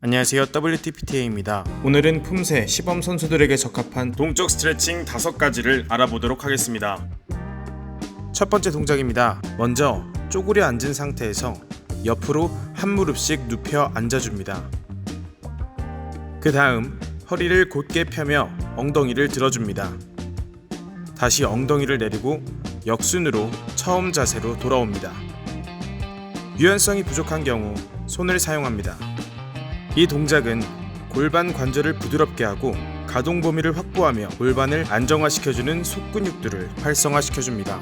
안녕하세요, WTPTA입니다. 오늘은 품새 시범 선수들에게 적합한 동적 스트레칭 5가지를 알아보도록 하겠습니다. 첫 번째 동작입니다. 먼저 쪼그려 앉은 상태에서 옆으로 한 무릎씩 눕혀 앉아줍니다. 그 다음 허리를 곧게 펴며 엉덩이를 들어줍니다. 다시 엉덩이를 내리고 역순으로 처음 자세로 돌아옵니다. 유연성이 부족한 경우 손을 사용합니다. 이 동작은 골반 관절을 부드럽게 하고 가동 범위를 확보하며 골반을 안정화시켜주는 속근육들을 활성화시켜줍니다.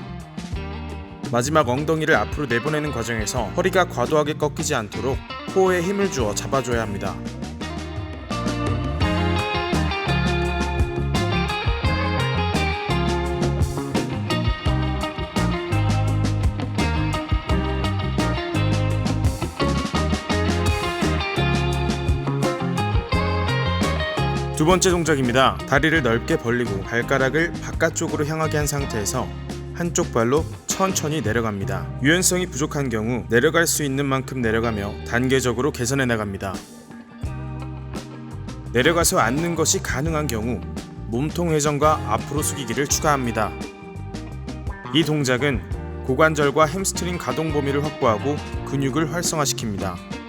마지막 엉덩이를 앞으로 내보내는 과정에서 허리가 과도하게 꺾이지 않도록 코어에 힘을 주어 잡아줘야 합니다. 두 번째 동작입니다. 다리를 넓게 벌리고 발가락을 바깥쪽으로 향하게 한 상태에서 한쪽 발로 천천히 내려갑니다. 유연성이 부족한 경우 내려갈 수 있는 만큼 내려가며 단계적으로 개선해 나갑니다. 내려가서 앉는 것이 가능한 경우 몸통 회전과 앞으로 숙이기를 추가합니다. 이 동작은 고관절과 햄스트링 가동 범위를 확보하고 근육을 활성화시킵니다.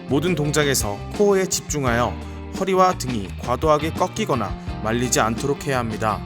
모든 동작에서 코어에 집중하여 허리와 등이 과도하게 꺾이거나 말리지 않도록 해야 합니다.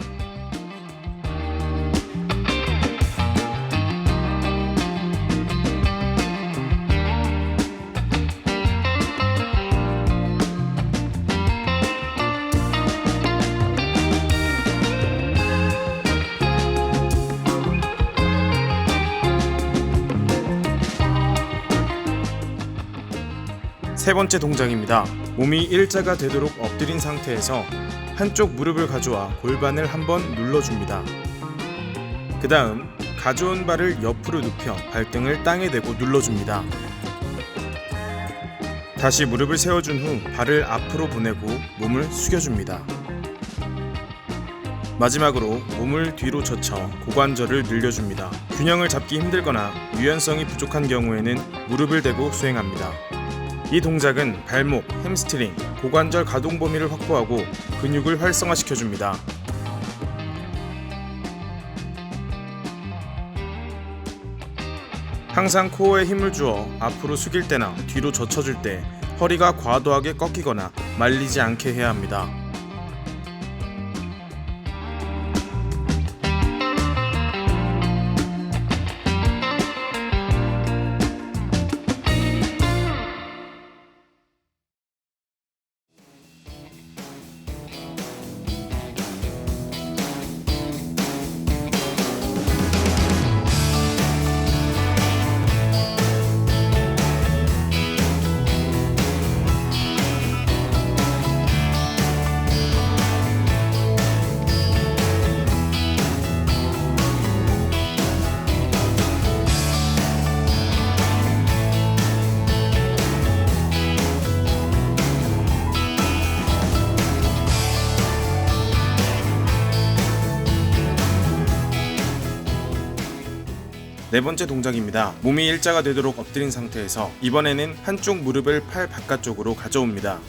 세 번째 동작입니다. 몸이 일자가 되도록 엎드린 상태에서 한쪽 무릎을 가져와 골반을 한번 눌러줍니다. 그 다음 가져온 발을 옆으로 눕혀 발등을 땅에 대고 눌러줍니다. 다시 무릎을 세워준 후 발을 앞으로 보내고 몸을 숙여줍니다. 마지막으로 몸을 뒤로 젖혀 고관절을 늘려줍니다. 균형을 잡기 힘들거나 유연성이 부족한 경우에는 무릎을 대고 수행합니다. 이 동작은 발목, 햄스트링, 고관절 가동 범위를 확보하고 근육을 활성화시켜줍니다. 항상 코어에 힘을 주어 앞으로 숙일 때나 뒤로 젖혀줄 때 허리가 과도하게 꺾이거나 말리지 않게 해야 합니다. 네 번째 동작입니다. 몸이 일자가 되도록 엎드린 상태에서 이번에는 한쪽 무릎을 팔 바깥쪽으로 가져옵니다.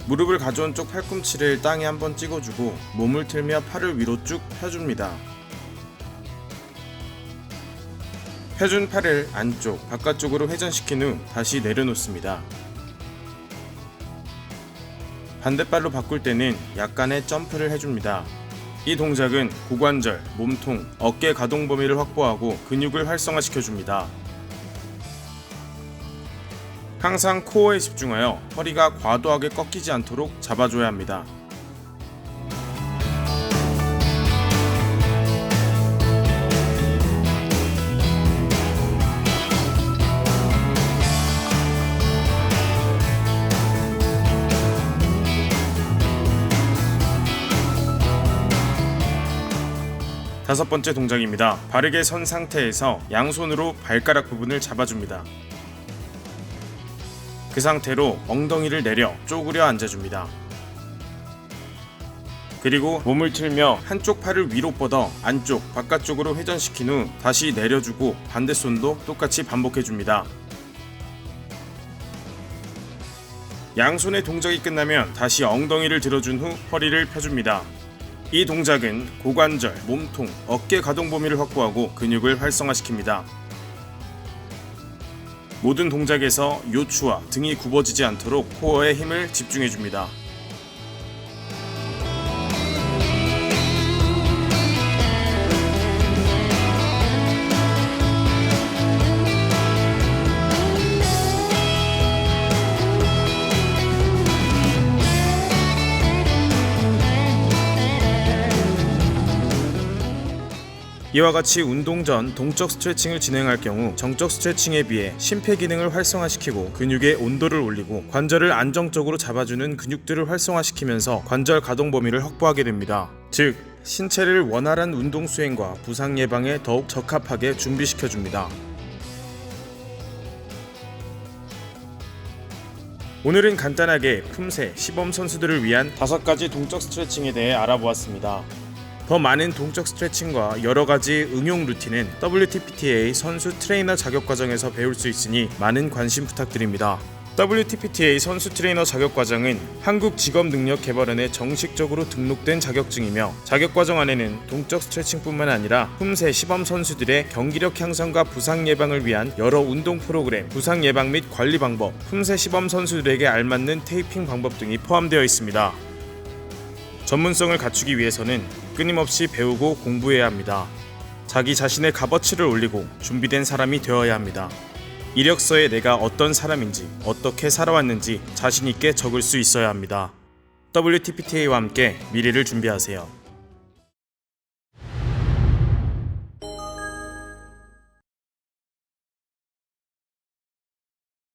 무릎을 가져온 쪽 팔꿈치를 땅에 한번 찍어주고 몸을 틀며 팔을 위로 쭉 펴줍니다. 펴준 팔을 안쪽, 바깥쪽으로 회전시킨 후 다시 내려놓습니다. 반대발로 바꿀 때는 약간의 점프를 해줍니다. 이 동작은 고관절, 몸통, 어깨 가동 범위를 확보하고 근육을 활성화시켜줍니다. 항상 코어에 집중하여 허리가 과도하게 꺾이지 않도록 잡아줘야 합니다. 다섯 번째 동작입니다. 바르게 선 상태에서 양손으로 발가락 부분을 잡아줍니다. 그 상태로 엉덩이를 내려 쪼그려 앉아줍니다. 그리고 몸을 틀며 한쪽 팔을 위로 뻗어 안쪽, 바깥쪽으로 회전시킨 후 다시 내려주고 반대 손도 똑같이 반복해줍니다. 양손의 동작이 끝나면 다시 엉덩이를 들어준 후 허리를 펴줍니다. 이 동작은 고관절, 몸통, 어깨 가동 범위를 확보하고 근육을 활성화시킵니다. 모든 동작에서 요추와 등이 굽어지지 않도록 코어에 힘을 집중해줍니다. 이와 같이 운동 전 동적 스트레칭을 진행할 경우 정적 스트레칭에 비해 심폐기능을 활성화시키고 근육의 온도를 올리고 관절을 안정적으로 잡아주는 근육들을 활성화시키면서 관절 가동 범위를 확보하게 됩니다. 즉, 신체를 원활한 운동 수행과 부상 예방에 더욱 적합하게 준비시켜줍니다. 오늘은 간단하게 품새, 시범 선수들을 위한 5가지 동적 스트레칭에 대해 알아보았습니다. 더 많은 동적 스트레칭과 여러가지 응용 루틴은 WTPTA 선수 트레이너 자격과정에서 배울 수 있으니 많은 관심 부탁드립니다. WTPTA 선수 트레이너 자격과정은 한국직업능력개발원에 정식적으로 등록된 자격증이며 자격과정 안에는 동적 스트레칭뿐만 아니라 품새 시범 선수들의 경기력 향상과 부상 예방을 위한 여러 운동 프로그램, 부상 예방 및 관리 방법, 품새 시범 선수들에게 알맞는 테이핑 방법 등이 포함되어 있습니다. 전문성을 갖추기 위해서는 끊임없이 배우고 공부해야 합니다. 자기 자신의 값어치를 올리고 준비된 사람이 되어야 합니다. 이력서에 내가 어떤 사람인지, 어떻게 살아왔는지 자신있게 적을 수 있어야 합니다. WTPTA와 함께 미래를 준비하세요.